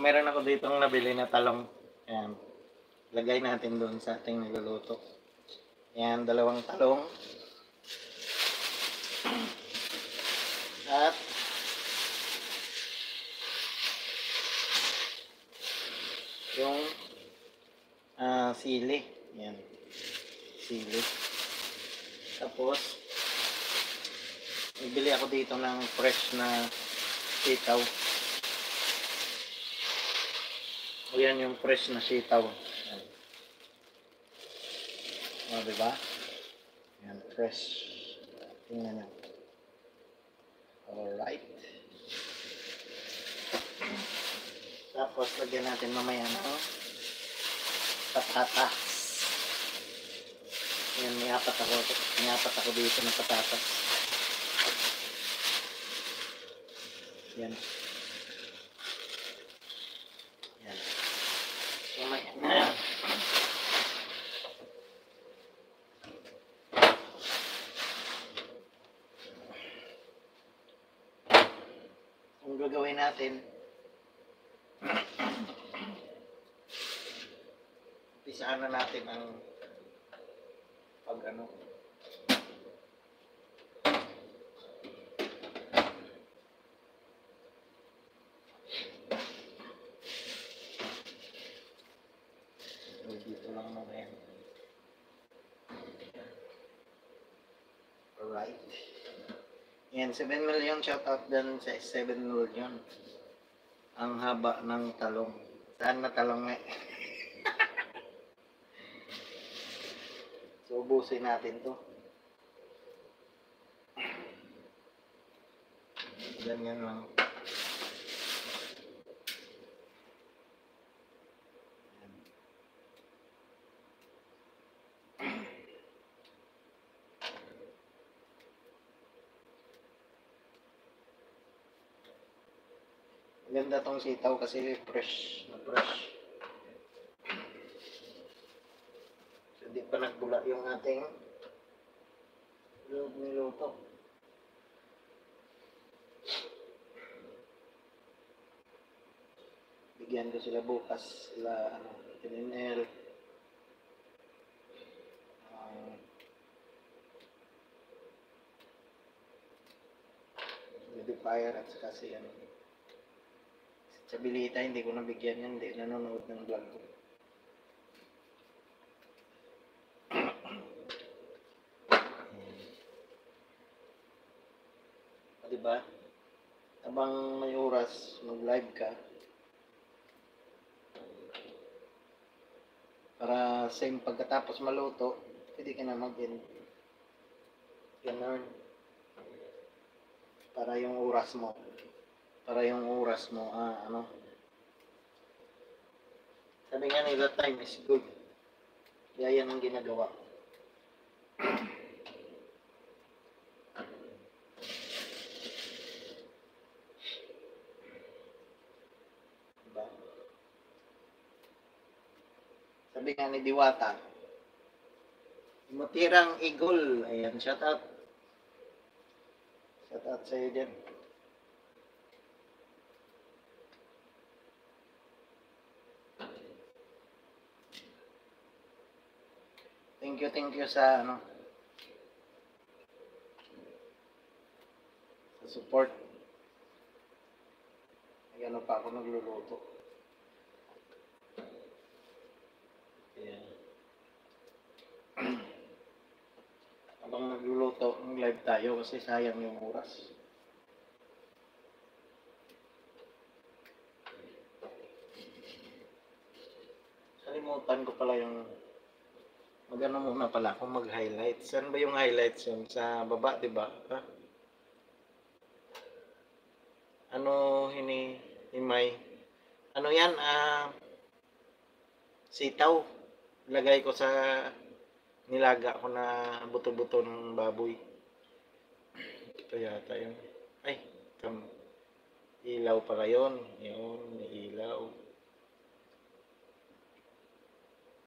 meron ako ditong nabili na talong. Ayan. Lagay natin doon sa ating niluluto. Ayan, dalawang talong. At yung sili. Ayan. Sili. Tapos, nagbili ako dito ng fresh na sitaw. O yan yung fresh na sitaw. Ayan. O, diba? Ayan, fresh. Tingnan nyo. Alright. Tapos, lagyan natin mamaya ng patatas. Ayan, may apat ako dito ng patatas. Ayan. Ayan. Mamaya na. Ang gagawin natin, umpisaan na natin ang pag-ano. Dito lang mo yan. Alright. Yan, 7 million shoutout din sa 7 million. Ang haba ng talong. Saan na talong eh? So, ubusin natin to. Ganyan lang. Ganda tong sitaw kasi fresh na fresh. So, hindi pa nagbula yung ating niluto. Bigyan ko sila bukas. Sila, PNL. Modifier at saka si sa Bilita, hindi ko nabigyan yan, hindi nanonood ng vlog ko. Diba? Habang may oras, mag-live ka. Para same pagkatapos maluto, pwede ka na mag-in. Ganun. Para yung oras mo. Sabi nga nila, time is good. Kaya yan ang ginagawa. Diba? Sabi nga ni Diwata, Mutirang Igol. Ayan, shout out. Shout out sa'yo dyan. Thank you sa sa support. Ay, pa ako nagluluto. Ayan. Habang nagluluto, mag-live tayo kasi sayang yung oras. Salimutan ko pala yung magano muna pala kung mag-highlights. Saan ba yung highlights yun? Sa baba, di ba? Himay. Ano yan? Sitaw. Lagay ko sa nilaga ko na buto-buto ng baboy. Ito yata yun. Ay, ilaw pala yun. Yun, ilaw.